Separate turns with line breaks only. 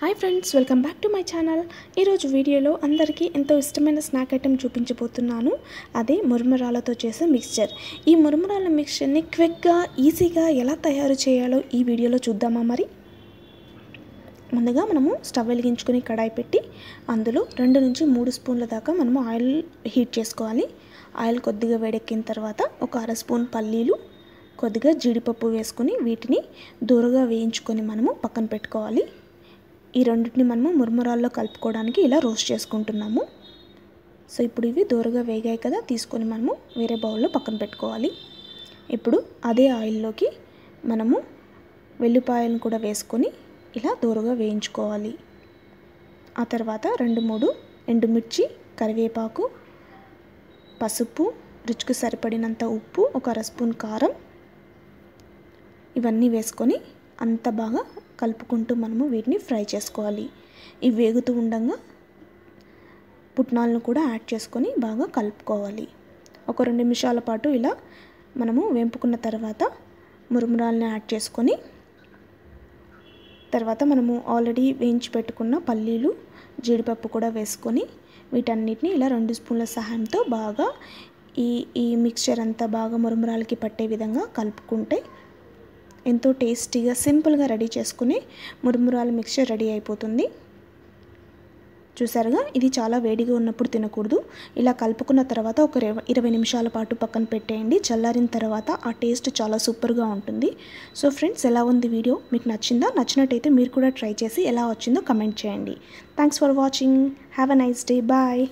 Hi friends, welcome back to my channel. ఈరోజు వీడియోలో అందరికీ ఎంతో ఇష్టమైన స్నాక్ ఐటెం చూపించబోతున్నాను. అదే మురుమురాలతో చేసే మిక్స్చర్. ఈ మురుమురాల మిక్స్చర్ని క్విక్గా ఈజీగా ఎలా తయారు చేయాలో ఈ వీడియోలో చూద్దామా. మరి ముందుగా మనము స్టవ్ వెలిగించుకొని కడాయి పెట్టి అందులో 2 నుంచి 3 స్పూన్ల దాకా మనము ఆయిల్ హీట్ చేసుకోవాలి. ఆయిల్ కొద్దిగా వేడెక్కిన తర్వాత ఒక 1/2 స్పూన్ పల్లీలు, కొద్దిగా జీడిపప్పు వేసుకొని వీటిని దూరగా వేయించుకొని మనము పక్కన పెట్టుకోవాలి. ఈ రెండింటిని మనము మురుమురాల్లో కలుపుకోవడానికి ఇలా రోస్ట్ చేసుకుంటున్నాము. సో ఇప్పుడు ఇవి దూరగా వేగాయి కదా, తీసుకొని మనము వేరే బౌల్లో పక్కన పెట్టుకోవాలి. ఇప్పుడు అదే ఆయిల్లోకి మనము వెల్లుల్లిపాయలను కూడా వేసుకొని ఇలా దూరగా వేయించుకోవాలి. ఆ తర్వాత 2-3 ఎండుమిర్చి, కరివేపాకు, పసుపు, రుచికి సరిపడినంత ఉప్పు, ఒక 1/2 స్పూన్ కారం ఇవన్నీ వేసుకొని అంత బాగా కలుపుకుంటూ మనము వీటిని ఫ్రై చేసుకోవాలి. ఇవి వేగుతూ ఉండగా పుట్నాలను కూడా యాడ్ చేసుకొని బాగా కలుపుకోవాలి. ఒక 2 నిమిషాల పాటు ఇలా మనము వేంపుకున్న తర్వాత మురుమురాలను యాడ్ చేసుకొని తర్వాత మనము ఆల్రెడీ వేయించి పెట్టుకున్న పల్లీలు, జీడిపప్పు కూడా వేసుకొని వీటన్నిటిని ఇలా 2 స్పూన్ల సహాయంతో బాగా ఈ మిక్స్చర్ అంతా బాగా మురుమురాలకి పట్టే విధంగా కలుపుకుంటే ఎంతో టేస్టీగా సింపుల్గా రెడీ చేసుకుని మురుమురాల మిక్స్చర్ రెడీ అయిపోతుంది. చూసారుగా, ఇది చాలా వేడిగా ఉన్నప్పుడు తినకూడదు. ఇలా కలుపుకున్న తర్వాత ఒక 20 నిమిషాల పాటు పక్కన పెట్టేయండి. చల్లారిన తర్వాత ఆ టేస్ట్ చాలా సూపర్గా ఉంటుంది. సో ఫ్రెండ్స్, ఎలా ఉంది వీడియో? మీకు నచ్చిందా? నచ్చినట్టయితే మీరు కూడా ట్రై చేసి ఎలా వచ్చిందో కమెంట్ చేయండి. Thanks for watching. Have a nice day. Bye.